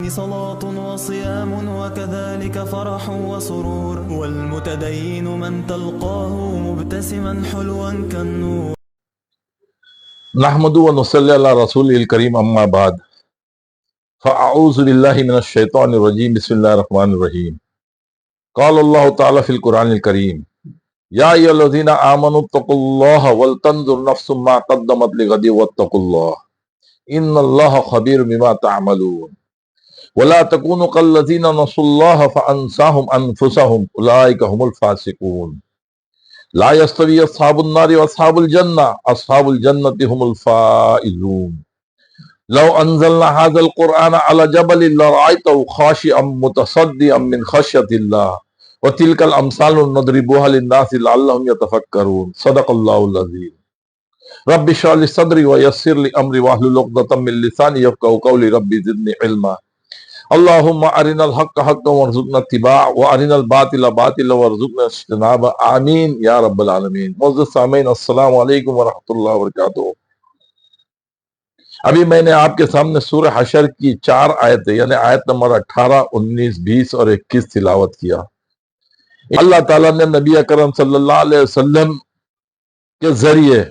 صلاة وصيام وكذلك فرح وسرور والمتدين من تلقاه مبتسما حلوا كالنور نحمد ونصلي على رسول الكريم اما بعد فاعوذ بالله من الشيطان الرجيم بسم الله الرحمن الرحيم قال الله تعالى في القرآن الكريم يا أيها الذين آمنوا اتقوا الله ولتنظر نفس ما قدمت لغد واتقوا الله إن الله خبير بما تعملون ولا تكونوا كالذين نسوا الله فأنساهم أنفسهم أولئك هم الفاسقون لا يستوي أصحاب النار وأصحاب الجنة أصحاب الجنة هم الفائزون لو أنزلنا هذا القرآن على جبل لرأيته خاشعا متصدعا من خشية الله وتلك الأمثال نضربها للناس لعلهم يتفكرون صدق الله العظيم رب اشرح لي صدري ويسر لي أمري واحلل عقدة من لساني يفقهوا قولي رب زدني علما اللهم أرنا الحق حقا وارزقنا اتباعه وأرنا الباطل باطلا وارزقنا اجتنابه آمین یا رب العالمین۔ معزز سامعین السلام علیکم ورحمۃ اللہ وبرکاتہ۔ ابھی میں نے آپ کے سامنے سورہ حشر کی 4 آیتیں یعنی آیت نمبر 18، 19، 20 اور 21 تلاوت کیا۔ اللہ تعالیٰ نے نبی اکرم صلی اللہ علیہ وسلم کے ذریعے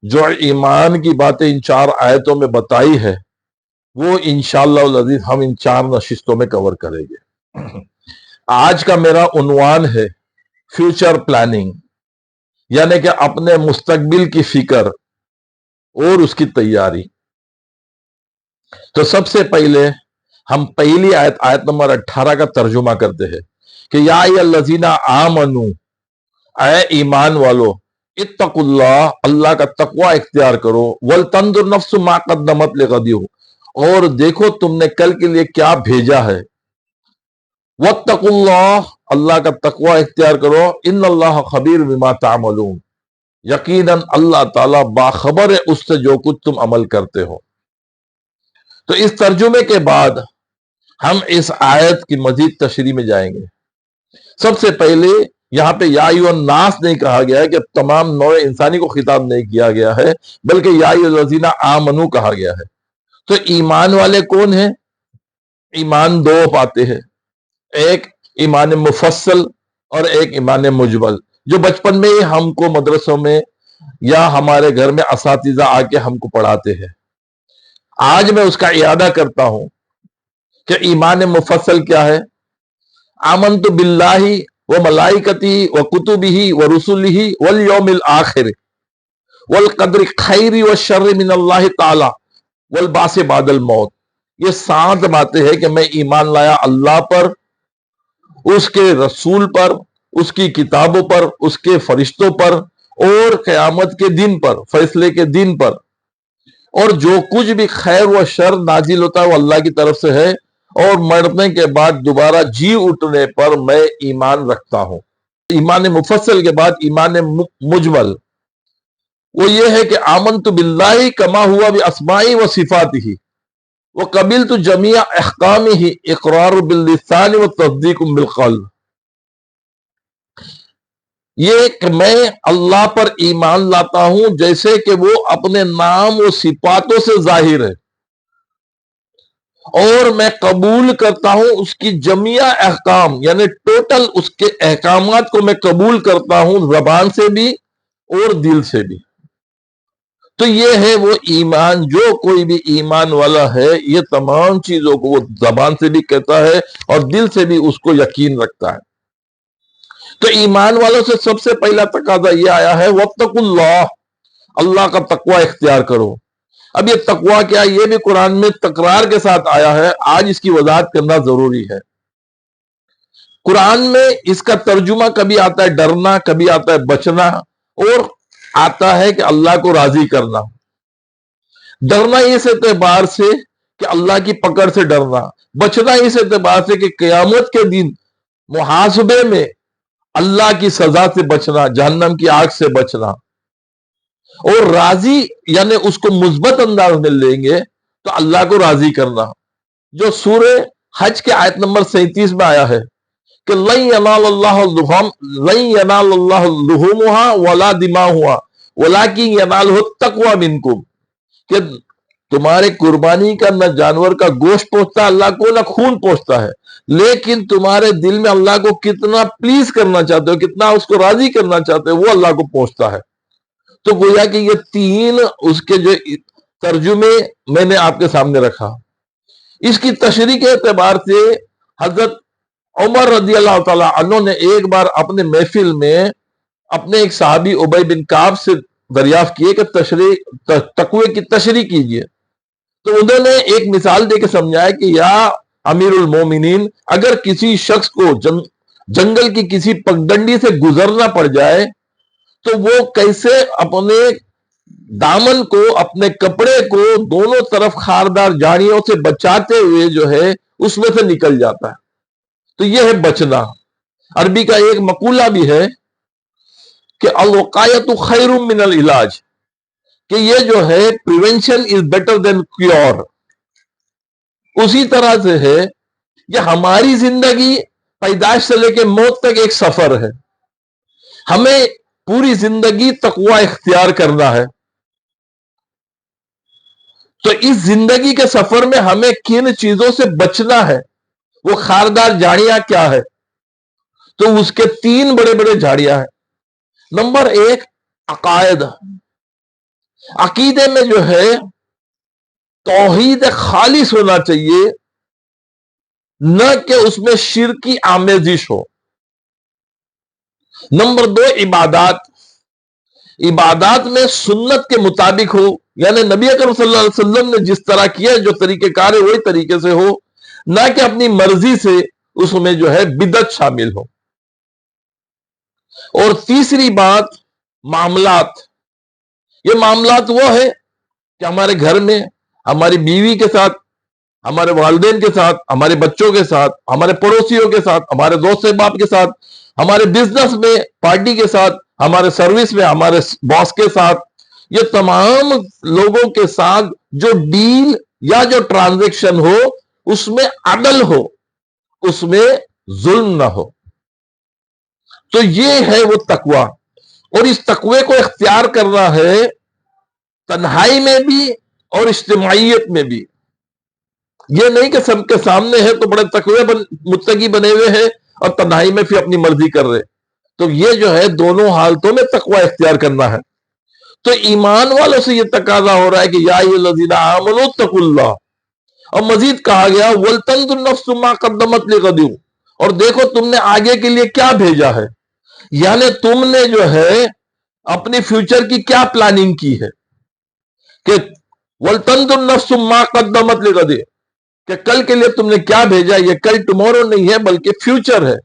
جو ایمان کی باتیں ان 4 آیتوں میں بتائی ہے وہ انشاءاللہ العزیز ہم ان 4 نشستوں میں کور کریں گے۔ آج کا میرا عنوان ہے فیوچر پلاننگ، یعنی کہ اپنے مستقبل کی فکر اور اس کی تیاری۔ تو سب سے پہلے ہم پہلی آیت نمبر 18 کا ترجمہ کرتے ہیں کہ یا ای الذین آمنو، اے ایمان والو، اتقوا اللہ، اللہ کا تقوی اختیار کرو، ولتنظر نفس ما قدمت لغد، اور دیکھو تم نے کل کے لیے کیا بھیجا ہے۔ واتقوا اللہ، اللہ کا تقوی اختیار کرو، ان اللہ خبیر بما تعملون، یقیناً اللہ تعالیٰ باخبر ہے اس سے جو کچھ تم عمل کرتے ہو۔ تو اس ترجمے کے بعد ہم اس آیت کی مزید تشریح میں جائیں گے۔ سب سے پہلے یہاں پہ یا ایھا الناس نہیں کہا گیا ہے کہ تمام نوع انسانی کو خطاب نہیں کیا گیا ہے، بلکہ یا ایھا الذین آمنو کہا گیا ہے۔ تو ایمان والے کون ہیں؟ ایمان 2 پاتے ہیں، ایک ایمان مفصل اور ایک ایمان مجمل، جو بچپن میں ہی ہم کو مدرسوں میں یا ہمارے گھر میں اساتذہ آ کے ہم کو پڑھاتے ہیں۔ آج میں اس کا اعادہ کرتا ہوں کہ ایمان مفصل کیا ہے۔ آمنت باللہ و ملائکتہ و کتبہ و رسلہ والیوم الآخر والقدر خیر و شر من اللہ تعالی والبعث بعد الموت۔ یہ 7 باتیں ہیں کہ میں ایمان لایا اللہ پر، اس کے رسول پر، اس کی کتابوں پر، اس کے فرشتوں پر، اور قیامت کے دن پر، فیصلے کے دن پر، اور جو کچھ بھی خیر و شر نازل ہوتا ہے وہ اللہ کی طرف سے ہے، اور مرنے کے بعد دوبارہ جی اٹھنے پر میں ایمان رکھتا ہوں۔ ایمان مفصل کے بعد ایمان مجمل وہ یہ ہے کہ آمنت باللہ کما ہوا باسماء و صفاتہ وقبلت جمیع احکامہ اقرار باللسان و تصدیق بالقلب۔ یہ کہ میں اللہ پر ایمان لاتا ہوں جیسے کہ وہ اپنے نام و صفاتوں سے ظاہر ہے، اور میں قبول کرتا ہوں اس کی جمیع احکام، یعنی ٹوٹل اس کے احکامات کو میں قبول کرتا ہوں، زبان سے بھی اور دل سے بھی۔ تو یہ ہے وہ ایمان، جو کوئی بھی ایمان والا ہے یہ تمام چیزوں کو وہ زبان سے بھی کہتا ہے اور دل سے بھی اس کو یقین رکھتا ہے۔ تو ایمان والوں سے سب سے پہلا تقاضا یہ آیا ہے واتقوا اللہ، اللہ کا تقوی اختیار کرو۔ اب یہ تقوی کیا، یہ بھی قرآن میں تکرار کے ساتھ آیا ہے، آج اس کی وضاحت کرنا ضروری ہے۔ قرآن میں اس کا ترجمہ کبھی آتا ہے ڈرنا، کبھی آتا ہے بچنا، اور آتا ہے کہ اللہ کو راضی کرنا۔ ڈرنا اس اعتبار سے کہ اللہ کی پکڑ سے ڈرنا، بچنا اس اعتبار سے کہ قیامت کے دن محاسبے میں اللہ کی سزا سے بچنا، جہنم کی آگ سے بچنا، اور راضی یعنی اس کو مثبت انداز میں لیں گے تو اللہ کو راضی کرنا، جو سورہ حج کے آیت نمبر 37 میں آیا ہے کہ لن ینال اللہ لحومها ولا دماؤها ولکن ینالہ التقوی منکم، کہ تمہارے قربانی کا نہ جانور کا گوشت پہنچتا ہے اللہ کو، نہ خون پہنچتا ہے، لیکن تمہارے دل میں اللہ کو کتنا پلیز کرنا چاہتے ہو، کتنا اس کو راضی کرنا چاہتے ہو، وہ اللہ کو پہنچتا ہے۔ تو گویا کہ یہ تین اس کے جو ترجمے میں نے آپ کے سامنے رکھا۔ اس کی تشریح کے اعتبار سے حضرت عمر رضی اللہ تعالی عنہ نے ایک بار اپنے محفل میں اپنے ایک صحابی ابی بن کعب سے دریافت کیے کہ تقوی کی تشریح کیجئے، تو انہوں نے ایک مثال دے کے سمجھایا کہ یا امیر المومنین، اگر کسی شخص کو جنگل کی کسی پگڈنڈی سے گزرنا پڑ جائے تو وہ کیسے اپنے دامن کو، اپنے کپڑے کو دونوں طرف خاردار جھاڑیوں سے بچاتے ہوئے جو ہے اس میں سے نکل جاتا ہے۔ تو یہ ہے بچنا۔ عربی کا ایک مقولہ بھی ہے کہ الوقایۃ خیر من العلاج، کہ یہ جو ہے prevention is better than cure. اسی طرح سے ہے یہ ہماری زندگی پیدائش سے لے کے موت تک ایک سفر ہے، ہمیں پوری زندگی تقوی اختیار کرنا ہے۔ تو اس زندگی کے سفر میں ہمیں کن چیزوں سے بچنا ہے، وہ خاردار جھاڑیاں کیا ہے؟ تو اس کے تین بڑے بڑے جھاڑیاں ہیں۔ نمبر ایک، عقائد۔ عقیدے میں جو ہے توحید خالص ہونا چاہیے، نہ کہ اس میں شرکی آمیزش ہو۔ نمبر دو، عبادات۔ عبادات میں سنت کے مطابق ہو، یعنی نبی اکرم صلی اللہ علیہ وسلم نے جس طرح کیا جو طریقہ کار ہے وہی طریقے سے ہو، نہ کہ اپنی مرضی سے اس میں جو ہے بدعت شامل ہو۔ اور تیسری بات، معاملات۔ یہ معاملات وہ ہے کہ ہمارے گھر میں ہماری بیوی کے ساتھ، ہمارے والدین کے ساتھ، ہمارے بچوں کے ساتھ، ہمارے پڑوسیوں کے ساتھ، ہمارے دوست احباب کے ساتھ، ہمارے بزنس میں پارٹی کے ساتھ، ہمارے سروس میں ہمارے باس کے ساتھ، یہ تمام لوگوں کے ساتھ جو ڈیل یا جو ٹرانزیکشن ہو اس میں عدل ہو، اس میں ظلم نہ ہو۔ تو یہ ہے وہ تقوی۔ اور اس تقوی کو اختیار کرنا ہے تنہائی میں بھی اور اجتماعیت میں بھی۔ یہ نہیں کہ سب کے سامنے ہے تو بڑے تقوی متقی بنے ہوئے ہیں اور تنہائی میں پھر اپنی مرضی کر رہے۔ تو یہ جو ہے دونوں حالتوں میں تقوی اختیار کرنا ہے۔ تو ایمان والوں سے یہ تقاضا ہو رہا ہے کہ یا ایھا الذین آمنوا اتقوا اللہ، اور مزید کہا گیا وَلْتَنظُرْ نَفْسٌ مَا قَدَّمَتْ لِغَدٍ، اور دیکھو تم نے آگے کے لیے کیا بھیجا ہے، یعنی تم نے جو ہے اپنی فیوچر کی کیا پلاننگ کی ہے، کہ وَلْتَنظُرْ نَفْسٌ مَا قَدَّمَتْ لِغَدٍ، کہ کل کے لیے تم نے کیا بھیجا۔ یہ کل ٹمورو نہیں ہے بلکہ فیوچر ہے،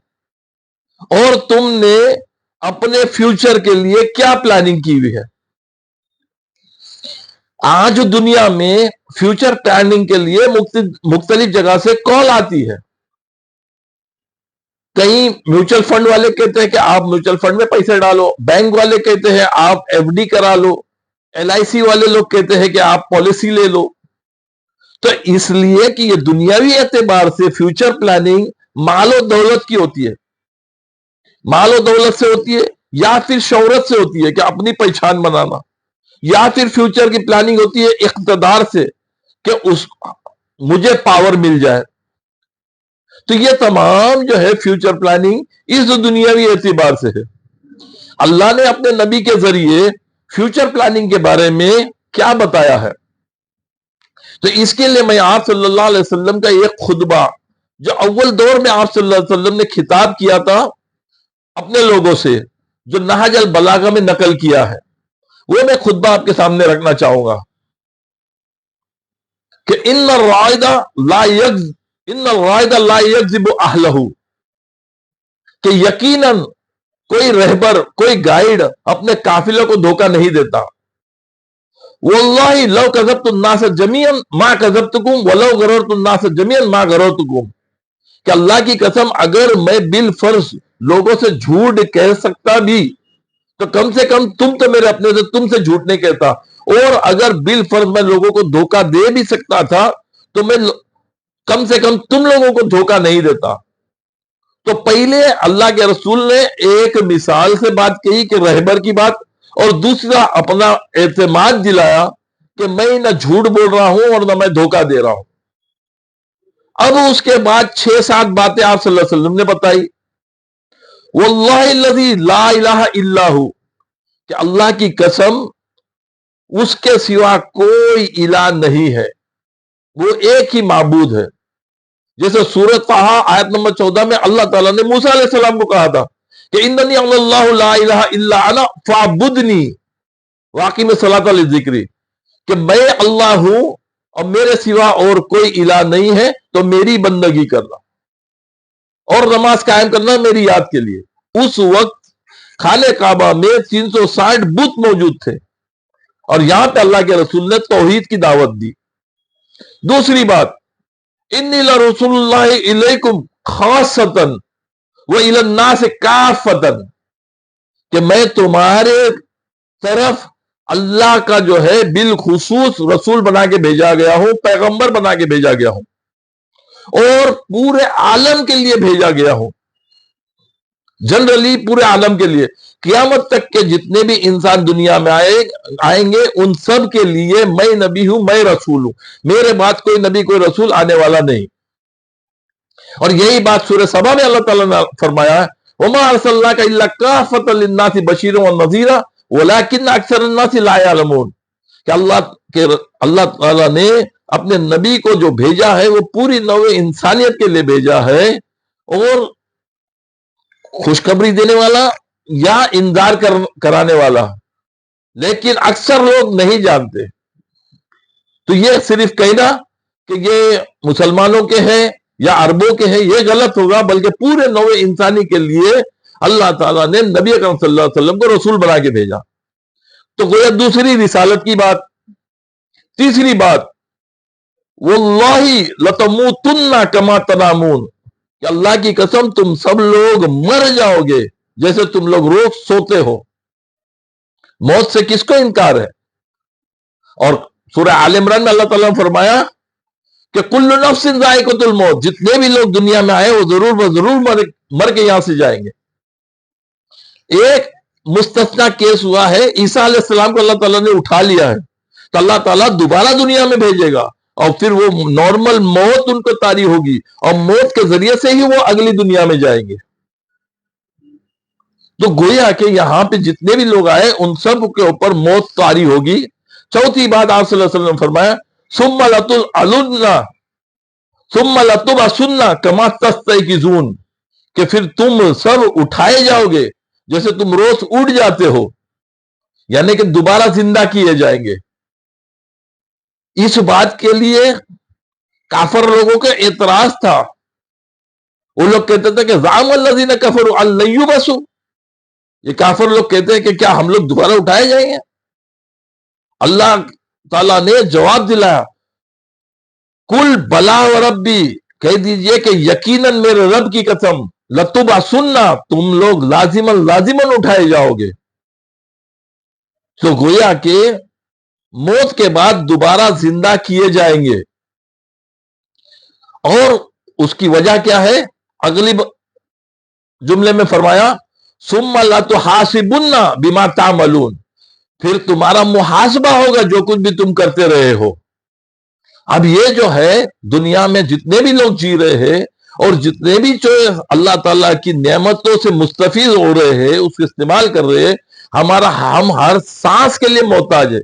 اور تم نے اپنے فیوچر کے لیے کیا پلاننگ کی ہوئی ہے۔ آج دنیا میں فیوچر پلاننگ کے لیے مختلف جگہ سے کال آتی ہے۔ کئی میوچل فنڈ والے کہتے ہیں کہ آپ میوچل فنڈ میں پیسے ڈالو، بینک والے کہتے ہیں آپ ایف ڈی کرا لو، LIC والے لوگ کہتے ہیں کہ آپ پالیسی لے لو۔ تو اس لیے کہ یہ دنیاوی اعتبار سے فیوچر پلاننگ مال و دولت کی ہوتی ہے، مال و دولت سے ہوتی ہے، یا پھر شہرت سے ہوتی ہے کہ اپنی پہچان بنانا، یا پھر فیوچر کی پلاننگ ہوتی ہے اقتدار سے کہ مجھے پاور مل جائے۔ تو یہ تمام جو ہے فیوچر پلاننگ اس دنیاوی اعتبار سے ہے۔ اللہ نے اپنے نبی کے ذریعے فیوچر پلاننگ کے بارے میں کیا بتایا ہے؟ تو اس کے لیے میں آپ صلی اللہ علیہ وسلم کا ایک خطبہ جو اول دور میں آپ صلی اللہ علیہ وسلم نے خطاب کیا تھا اپنے لوگوں سے، جو نہج البلاغہ میں نقل کیا ہے، وہ میں خطبہ آپ کے سامنے رکھنا چاہوں گا کہ ان الرائد لا یکذب اہلہ، کہ یقیناً کوئی رہبر، کوئی گائیڈ اپنے قافلے کو دھوکہ نہیں دیتا۔ واللہ لو کذبت الناس جميعا ما کذبتکم ولو غررت الناس جميعا ما غررتکم، کہ اللہ کی قسم اگر میں بالفرض لوگوں سے جھوٹ کہہ سکتا بھی تو کم سے کم تم تو میرے اپنے سے تم سے جھوٹ نہیں کہتا، اور اگر بالفرض میں لوگوں کو دھوکہ دے بھی سکتا تھا تو میں کم سے کم تم لوگوں کو دھوکہ نہیں دیتا۔ تو پہلے اللہ کے رسول نے ایک مثال سے بات کہی کہ رہبر کی بات، اور دوسرا اپنا اعتماد دلایا کہ میں نہ جھوٹ بول رہا ہوں اور نہ میں دھوکہ دے رہا ہوں۔ اب اس کے بعد 6-7 باتیں آپ صلی اللہ علیہ وسلم نے بتائی۔ واللہ الذی لا الہ الا ہو، کہ اللہ کی قسم اس کے سوا کوئی الہ نہیں ہے، وہ ایک ہی معبود ہے۔ جیسے سورۃ طٰہٰ آیت نمبر 14 میں اللہ تعالیٰ نے موسیٰ علیہ السلام کو کہا تھا کہ اننی اللہ لا الہ الا انا فاعبدنی واقعی میں صلاۃ للذکری، کہ میں اللہ ہوں اور میرے سوا اور کوئی الہ نہیں ہے، تو میری بندگی کرنا اور نماز قائم کرنا میری یاد کے لیے۔ اس وقت خانہ کعبہ میں 360 بت موجود تھے، اور یہاں پہ اللہ کے رسول نے توحید کی دعوت دی۔ دوسری بات، انی لرسول اللہ الیکم خاصۃ وإلی الناس کافۃ، کہ میں تمہارے طرف اللہ کا جو ہے بالخصوص رسول بنا کے بھیجا گیا ہوں، پیغمبر بنا کے بھیجا گیا ہوں، اور پورے عالم کے لیے بھیجا گیا ہوں، جنرلی پورے عالم کے لیے۔ قیامت تک کے جتنے بھی انسان دنیا میں آئیں گے ان سب کے لیے میں نبی ہوں، میں رسول ہوں، میرے بعد کوئی نبی کوئی رسول آنے والا نہیں۔ اور یہی بات سورہ سبا میں اللہ تعالیٰ نے فرمایا ہے، وَمَا أَرْسَلْنَاكَ إِلَّا كَافَّةً لِلنَّاسِ بَشِيرًا وَنَذِيرًا وَلَٰكِنَّ أَكْثَرَ النَّاسِ لَا يَعْلَمُونَ، کہ اللہ تعالیٰ نے اپنے نبی کو جو بھیجا ہے وہ پوری نوع انسانیت کے لیے بھیجا ہے، اور خوشخبری دینے والا یا انذار کرانے والا، لیکن اکثر لوگ نہیں جانتے۔ تو یہ صرف کہنا کہ یہ مسلمانوں کے ہیں یا عربوں کے ہیں یہ غلط ہوگا، بلکہ پورے نوع انسانی کے لیے اللہ تعالیٰ نے نبی اکرم صلی اللہ علیہ وسلم کو رسول بنا کے بھیجا۔ تو گویا دوسری رسالت کی بات۔ تیسری بات، واللہ لتموتن کما تنامون، کہ اللہ کی قسم تم سب لوگ مر جاؤ گے جیسے تم لوگ روز سوتے ہو۔ موت سے کس کو انکار ہے؟ اور سورہ آل عمران میں اللہ تعالیٰ نے فرمایا کہ کل نفس ذائقۃ الموت، جتنے بھی لوگ دنیا میں آئے وہ ضرور مر کے یہاں سے جائیں گے۔ ایک مستثنا کیس ہوا ہے، عیسیٰ علیہ السلام کو اللہ تعالیٰ نے اٹھا لیا ہے، تو اللہ تعالیٰ دوبارہ دنیا میں بھیجے گا، اور پھر وہ نارمل موت ان کو طاری ہوگی، اور موت کے ذریعے سے ہی وہ اگلی دنیا میں جائیں گے۔ تو گویا کہ یہاں پہ جتنے بھی لوگ آئے ان سب کے اوپر موت طاری ہوگی۔ چوتھی بات آپ صلی اللہ علیہ وسلم نے فرمایا، ثم لتبعثن کما تستيقظون، کہ پھر تم سب اٹھائے جاؤ گے جیسے تم روز اٹھ جاتے ہو، یعنی کہ دوبارہ زندہ کیے جائیں گے۔ اس بات کے لیے کافر لوگوں کا اعتراض تھا، وہ لوگ کہتے تھے کہ زعم الذین کفروا ان لن یبعثوا، یہ کافر لوگ کہتے ہیں کہ کیا ہم لوگ دوبارہ اٹھائے جائیں گے؟ اللہ تعالیٰ نے جواب دلایا، کل بلا وربی، کہہ دیجئے کہ یقیناً میرے رب کی قسم، لتبعثن، تم لوگ لازماً اٹھائے جاؤ گے۔ تو گویا کہ موت کے بعد دوبارہ زندہ کیے جائیں گے، اور اس کی وجہ کیا ہے؟ اگلی جملے میں فرمایا، ثم لتحاسبن بما تعملون، پھر تمہارا محاسبہ ہوگا جو کچھ بھی تم کرتے رہے ہو۔ اب یہ جو ہے دنیا میں جتنے بھی لوگ جی رہے ہیں اور جتنے بھی جو اللہ تعالیٰ کی نعمتوں سے مستفید ہو رہے ہیں، اس کو استعمال کر رہے ہیں، ہم ہر سانس کے لیے محتاج ہے۔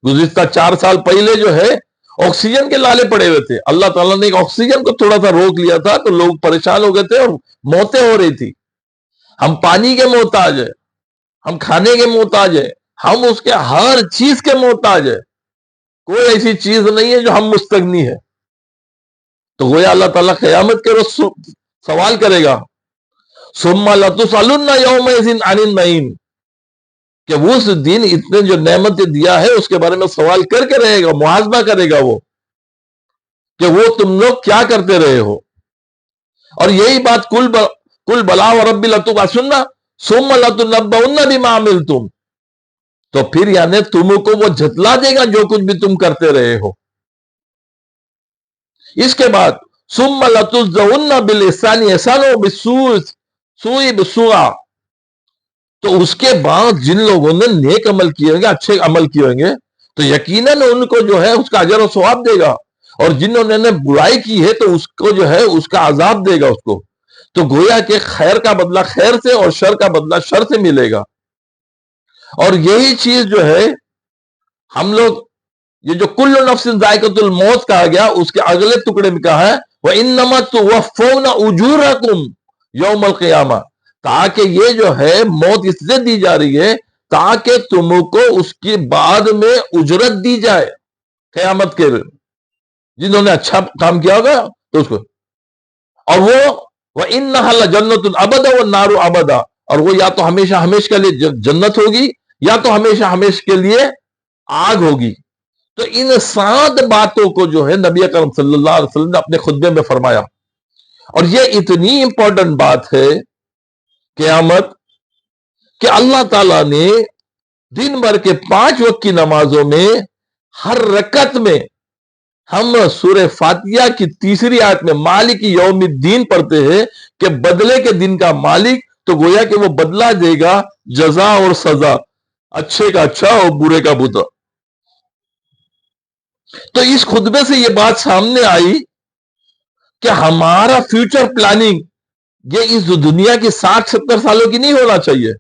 گزشتہ 4 سال پہلے جو ہے آکسیجن کے لالے پڑے ہوئے تھے، اللہ تعالیٰ نے آکسیجن کو تھوڑا سا روک لیا تھا تو لوگ پریشان ہو گئے تھے اور موتیں ہو رہی تھی۔ ہم پانی کے محتاج ہے، ہم کھانے کے محتاج ہے، ہم اس کے ہر چیز کے محتاج ہے، کوئی ایسی چیز نہیں ہے جو ہم مستغنی ہے۔ تو گویا اللہ تعالیٰ قیامت کے روز سوال کرے گا، ثم لتسألن یومئذ عن النعیم، کہ اس دن اتنے جو نعمتیں دیا ہے اس کے بارے میں سوال کر کے رہے گا، محاسبہ کرے گا وہ، کہ وہ تم لوگ کیا کرتے رہے ہو۔ اور یہی بات کل بلا وربی لتبعثن ثم لتنبؤن بما عملتم، تو پھر یعنی تم کو وہ جھتلا دے گا جو کچھ بھی تم کرتے رہے ہو۔ اس کے بعد ثم لتجزون بالاحسان احسانا بالسوء بسوء، تو اس کے بعد جن لوگوں نے نیک عمل کیے ہوں گے، اچھے عمل کیے ہوں گے، تو یقیناً ان کو جو ہے اس کا اجر و ثواب دے گا، اور جنہوں نے برائی کی ہے تو اس کو جو ہے اس کا عذاب دے گا اس کو۔ تو گویا کہ خیر کا بدلہ خیر سے اور شر کا بدلہ شر سے ملے گا۔ اور یہی چیز جو ہے ہم لوگ، یہ جو کل نفس ذائقۃ الموت کہا گیا، اس کے اگلے ٹکڑے میں کہا ہے وَإِنَّمَا تُوَفَّوْنَ أُجُورَكُمْ يَوْمَ الْقِيَامَةِ، تاکہ یہ جو ہے موت اس لیے دی جا رہی ہے تاکہ تم کو اس کے بعد میں اجرت دی جائے قیامت کے دن، جنہوں نے اچھا کام کیا ہوگا تو اس کو، اور وہ وَإِنَّهَا لَجَنَّةٌ أَبَدًا وَالنَّارُ أَبَدًا، اور وہ یا تو ہمیشہ ہمیشہ کے لیے جنت ہوگی یا تو ہمیشہ ہمیشہ کے لیے آگ ہوگی۔ تو ان 7 باتوں کو جو ہے نبی اکرم صلی اللہ علیہ وسلم نے اپنے خطبے میں فرمایا، اور یہ اتنی امپورٹنٹ بات ہے قیامت کہ اللہ تعالیٰ نے دن بھر کے 5 وقت کی نمازوں میں ہر رکعت میں ہم سورہ فاتحہ کی تیسری آیت میں مالک یوم الدین پڑھتے ہیں کہ بدلے کے دن کا مالک، تو گویا کہ وہ بدلہ دے گا جزا اور سزا، اچھے کا اچھا اور برے کا برا۔ تو اس خطبے سے یہ بات سامنے آئی کہ ہمارا فیوچر پلاننگ یہ اس دنیا کی 60-70 سالوں کی نہیں ہونا چاہیے،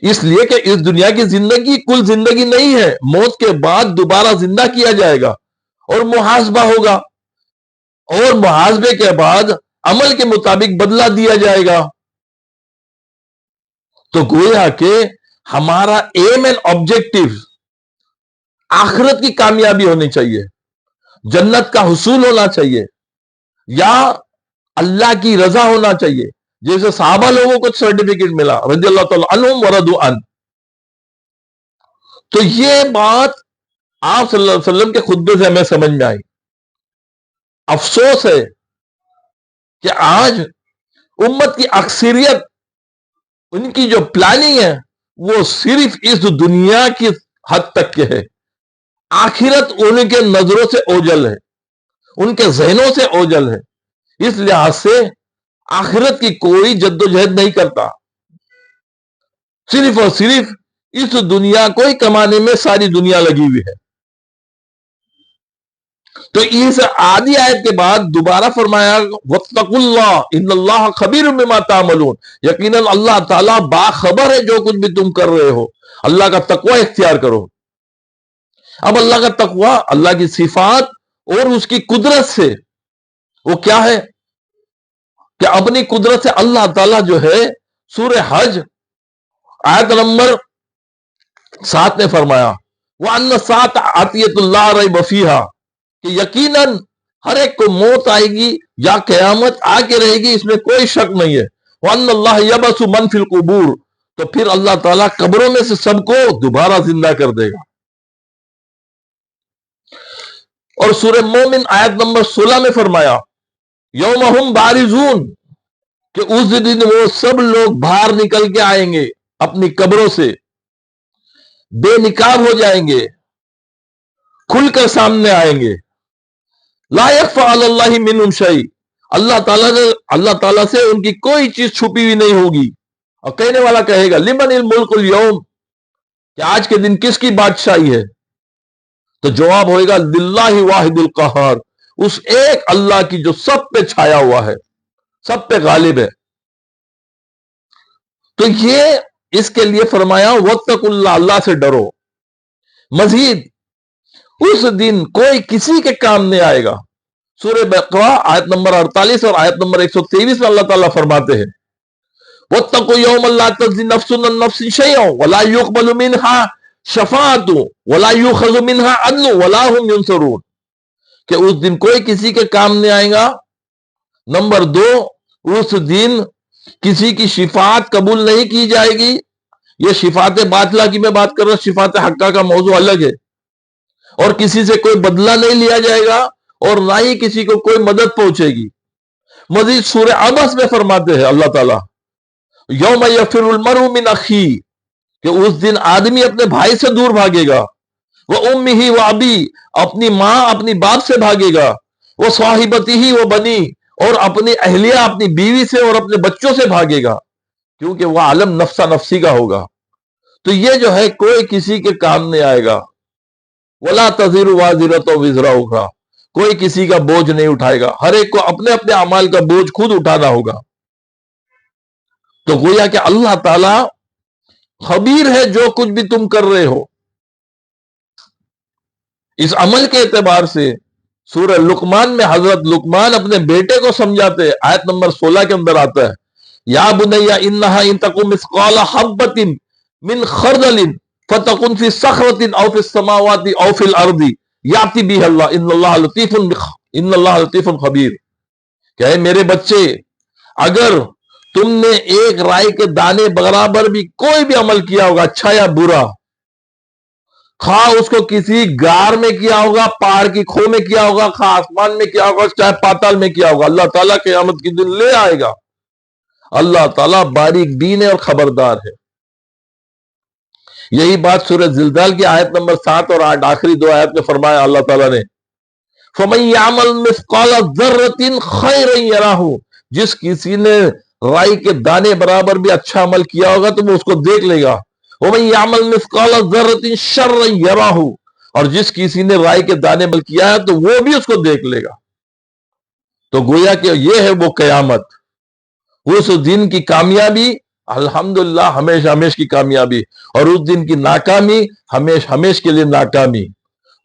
اس لیے کہ اس دنیا کی زندگی کل زندگی نہیں ہے، موت کے بعد دوبارہ زندہ کیا جائے گا اور محاسبہ ہوگا، اور محاسبے کے بعد عمل کے مطابق بدلہ دیا جائے گا۔ تو گویا کہ ہمارا ایم اینڈ آبجیکٹو آخرت کی کامیابی ہونی چاہیے، جنت کا حصول ہونا چاہیے، یا اللہ کی رضا ہونا چاہیے، جیسے صحابہ لوگوں کو سرٹیفکیٹ ملا رضی اللہ تعالی عنہم ورضوا عنہ۔ تو یہ بات آپ صلی اللہ علیہ وسلم کے خطبے سے ہمیں سمجھ میں آئی۔ افسوس ہے کہ آج امت کی اکثریت، ان کی جو پلاننگ ہے وہ صرف اس دنیا کی حد تک کے ہے، آخرت ان کے نظروں سے اوجل ہے، ان کے ذہنوں سے اوجل ہے، اس لحاظ سے آخرت کی کوئی جدوجہد نہیں کرتا، صرف اور صرف اس دنیا کو ہی کمانے میں ساری دنیا لگی ہوئی ہے۔ تو اس آدھی آیت کے بعد دوبارہ فرمایا وَاتَّقُوا اللَّهَ إِنَّ اللَّهَ خَبِيرٌ بِمَا تَعْمَلُونَ، یقیناً اللہ تعالیٰ باخبر ہے جو کچھ بھی تم کر رہے ہو، اللہ کا تقوی اختیار کرو۔ اب اللہ کا تقوی اللہ کی صفات اور اس کی قدرت سے، وہ کیا ہے کہ اپنی قدرت سے اللہ تعالیٰ جو ہے سورہ حج آیت نمبر 7 میں فرمایا وَأَنَّ السَّاعَةَ آتِيَةٌ لَا رَيْبَ فِيهَا، کہ یقیناً ہر ایک کو موت آئے گی یا قیامت آ کے رہے گی، اس میں کوئی شک نہیں ہے۔ وَأَنَّ اللَّهَ يَبْعَثُ مَن فِي الْقُبُورِ، تو پھر اللہ تعالیٰ قبروں میں سے سب کو دوبارہ زندہ کر دے گا۔ اور سورہ مومن آیت نمبر 16 میں فرمایا یوم ہم بارزون، کہ اس دن وہ سب لوگ باہر نکل کے آئیں گے اپنی قبروں سے، بے نقاب ہو جائیں گے، کھل کر سامنے آئیں گے۔ لا یخفی علی اللہ منہم شیء، اللہ تعالیٰ سے ان کی کوئی چیز چھپی ہوئی نہیں ہوگی۔ اور کہنے والا کہے گا لمن الملک اليوم، کہ آج کے دن کس کی بادشاہی ہے؟ تو جواب ہوئے گا للہ واحد القہار، اس ایک اللہ کی جو سب پہ چھایا ہوا ہے، سب پہ غالب ہے۔ تو یہ اس کے لیے فرمایا واتقوا اللہ، اللہ سے ڈرو۔ مزید اس دن کوئی کسی کے کام نہیں آئے گا۔ سورہ بقرہ آیت نمبر 48 اور آیت نمبر 123 میں اللہ تعالیٰ فرماتے ہیں واتقوا یوما لا تجزی نفس عن نفس شیئا ولا یقبل منها شفاعت ولا یؤخذ منها عدل ولا هم ینصرون، کہ اس دن کوئی کسی کے کام نہیں آئے گا۔ نمبر 2، اس دن کسی کی شفاعت قبول نہیں کی جائے گی۔ یہ شفاعت باطلہ کی میں بات کر رہا ہوں، شفاعت حقہ کا موضوع الگ ہے۔ اور کسی سے کوئی بدلہ نہیں لیا جائے گا، اور نہ ہی کسی کو کوئی مدد پہنچے گی۔ مزید سورہ عبس میں فرماتے ہیں اللہ تعالیٰ یوم یفر المرء من اخیہ، کہ اس دن آدمی اپنے بھائی سے دور بھاگے گا، وہ امہ و ابی، اپنی ماں اپنی باپ سے بھاگے گا، وہ صاحبتہ و بنی، اور اپنی اہلیہ اپنی بیوی سے اور اپنے بچوں سے بھاگے گا، کیونکہ وہ عالم نفسا نفسی کا ہوگا۔ تو یہ جو ہے کوئی کسی کے کام نہیں آئے گا۔ ولا تزر وازرۃ وزر اخری، کوئی کسی کا بوجھ نہیں اٹھائے گا، ہر ایک کو اپنے اپنے اعمال کا بوجھ خود اٹھانا ہوگا۔ تو گویا کہ اللہ تعالی خبیر ہے جو کچھ بھی تم کر رہے ہو۔ اس عمل کے اعتبار سے سورہ لقمان میں حضرت لقمان اپنے بیٹے کو سمجھاتے ہیں، آیت نمبر 16 کے اندر آتا ہے، یا بنی انہا ان تکن مثقال حبۃ من خردل فتکن فی صخرۃ او فی السماوات او فی الارض یاتی بہ اللہ ان اللہ لطیف خبیر، کہ اے میرے بچے، اگر تم نے ایک رائی کے دانے برابر بھی کوئی بھی عمل کیا ہوگا، اچھا یا برا، خواہ اس کو کسی غار میں کیا ہوگا، پہاڑ کی کھو میں کیا ہوگا، خواہ آسمان میں کیا ہوگا، چاہے پاتال میں کیا ہوگا، اللہ تعالیٰ قیامت کے دن لے آئے گا۔ اللہ تعالیٰ باریک بین ہے اور خبردار ہے۔ یہی بات سورہ زلزال کی آیت نمبر 7 اور 8 آخری دو آیت میں فرمایا اللہ تعالیٰ نے، فَمَن يَعْمَلْ مِثْقَالَ ذَرَّةٍ خَيْرًا يَرَهُ، جس کسی نے رائی کے دانے برابر بھی اچھا عمل کیا ہوگا تو وہ اس کو دیکھ لے گا، وَمَن يَعْمَلْ مِثْقَالَ ذَرَّةٍ شَرًّا يَرَهُ، اور جس کسی نے رائی کے دانے عمل کیا ہے تو وہ بھی اس کو دیکھ لے گا۔ تو گویا کہ یہ ہے وہ قیامت، اس دن کی کامیابی الحمدللہ ہمیشہ ہمیش کی کامیابی، اور اس دن کی ناکامی ہمیش ہمیش کے لیے ناکامی۔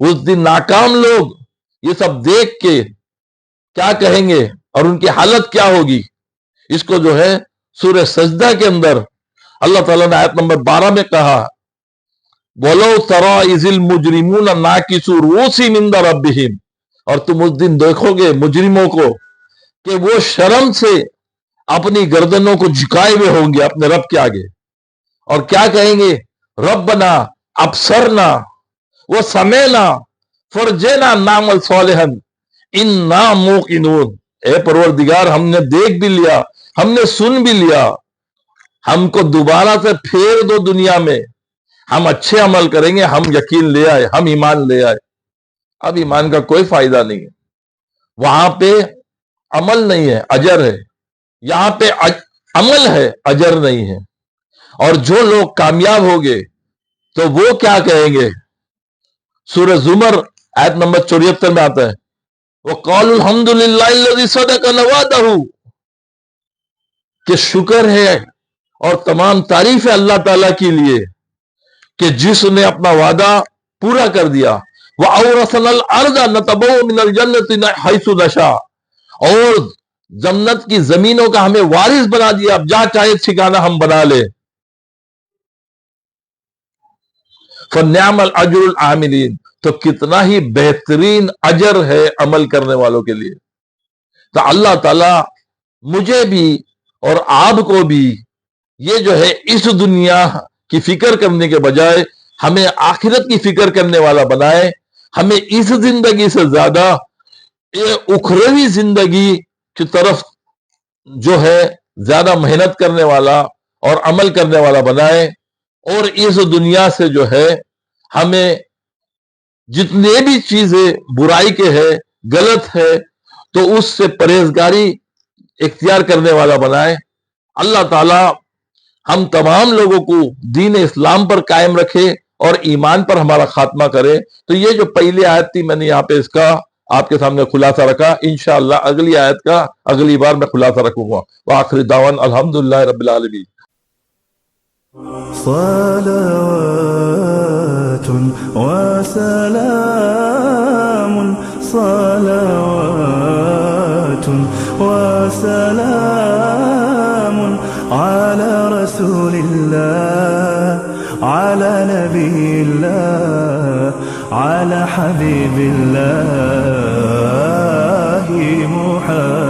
اس دن ناکام لوگ یہ سب دیکھ کے کیا کہیں گے اور ان کی حالت کیا ہوگی، اس کو جو ہے سورہ سجدہ کے اندر اللہ تعالیٰ نے آیت نمبر 12 میں کہا، وَلَوْ تَرَىٰ إِذِ الْمُجْرِمُونَ نَاكِسُو رُؤُوسِهِمْ عِندَ رَبِّهِمْ، اور تم اس دن دیکھو گے مجرموں کو کہ وہ شرم سے اپنی گردنوں کو جھکائے ہوئے ہوں گے اپنے رب کے آگے، اور کیا کہیں گے، ربنا ابصرنا وسمعنا فرجعنا نعمل صالحا انا موقنون، اے پروردگار ہم نے دیکھ بھی لیا، ہم نے سن بھی لیا، ہم کو دوبارہ سے پھیر دو دنیا میں، ہم اچھے عمل کریں گے، ہم یقین لے آئے، ہم ایمان لے آئے۔ اب ایمان کا کوئی فائدہ نہیں ہے، وہاں پہ عمل نہیں ہے، اجر ہے، یہاں پہ عمل ہے، اجر نہیں ہے۔ اور جو لوگ کامیاب ہو گئے تو وہ کیا کہیں گے، سورہ زمر آیت نمبر 74 میں آتا ہے، وَقَالُوا الْحَمْدُ لِلَّهِ الَّذِي صَدَقَنَا وَعْدَهُ، کہ شکر ہے اور تمام تعریف ہے اللہ تعالیٰ کے لیے کہ جس نے اپنا وعدہ پورا کر دیا، وَأَوْرَثَنَا الْأَرْضَ نَتَبَوَّأُ مِنَ الْجَنَّةِ حَيْثُ نَشَاءُ، اور جنت کی زمینوں کا ہمیں وارث بنا دیا، اب جہاں چاہے ٹھکانہ ہم بنا لے۔ فَنِعْمَ الْأَجْرُ الْعَامِلِينَ، تو کتنا ہی بہترین اجر ہے عمل کرنے والوں کے لیے۔ تو اللہ تعالیٰ مجھے بھی اور آپ کو بھی یہ جو ہے اس دنیا کی فکر کرنے کے بجائے ہمیں آخرت کی فکر کرنے والا بنائے، ہمیں اس زندگی سے زیادہ یہ اخروی زندگی کی طرف جو ہے زیادہ محنت کرنے والا اور عمل کرنے والا بنائے، اور اس دنیا سے جو ہے ہمیں جتنے بھی چیزیں برائی کے ہے، غلط ہے، تو اس سے پرہیزگاری اختیار کرنے والا بنائے۔ اللہ تعالی ہم تمام لوگوں کو دین اسلام پر قائم رکھے اور ایمان پر ہمارا خاتمہ کرے۔ تو یہ جو پہلی آیت تھی میں نے یہاں پہ اس کا آپ کے سامنے خلاصہ رکھا، انشاءاللہ اگلی آیت کا اگلی بار میں خلاصہ رکھوں گا۔ وآخر دعوان الحمدللہ رب العالمین۔ صلوات وسلام صلوات وسلام على رسول الله على نبي الله على حبيب الله محمد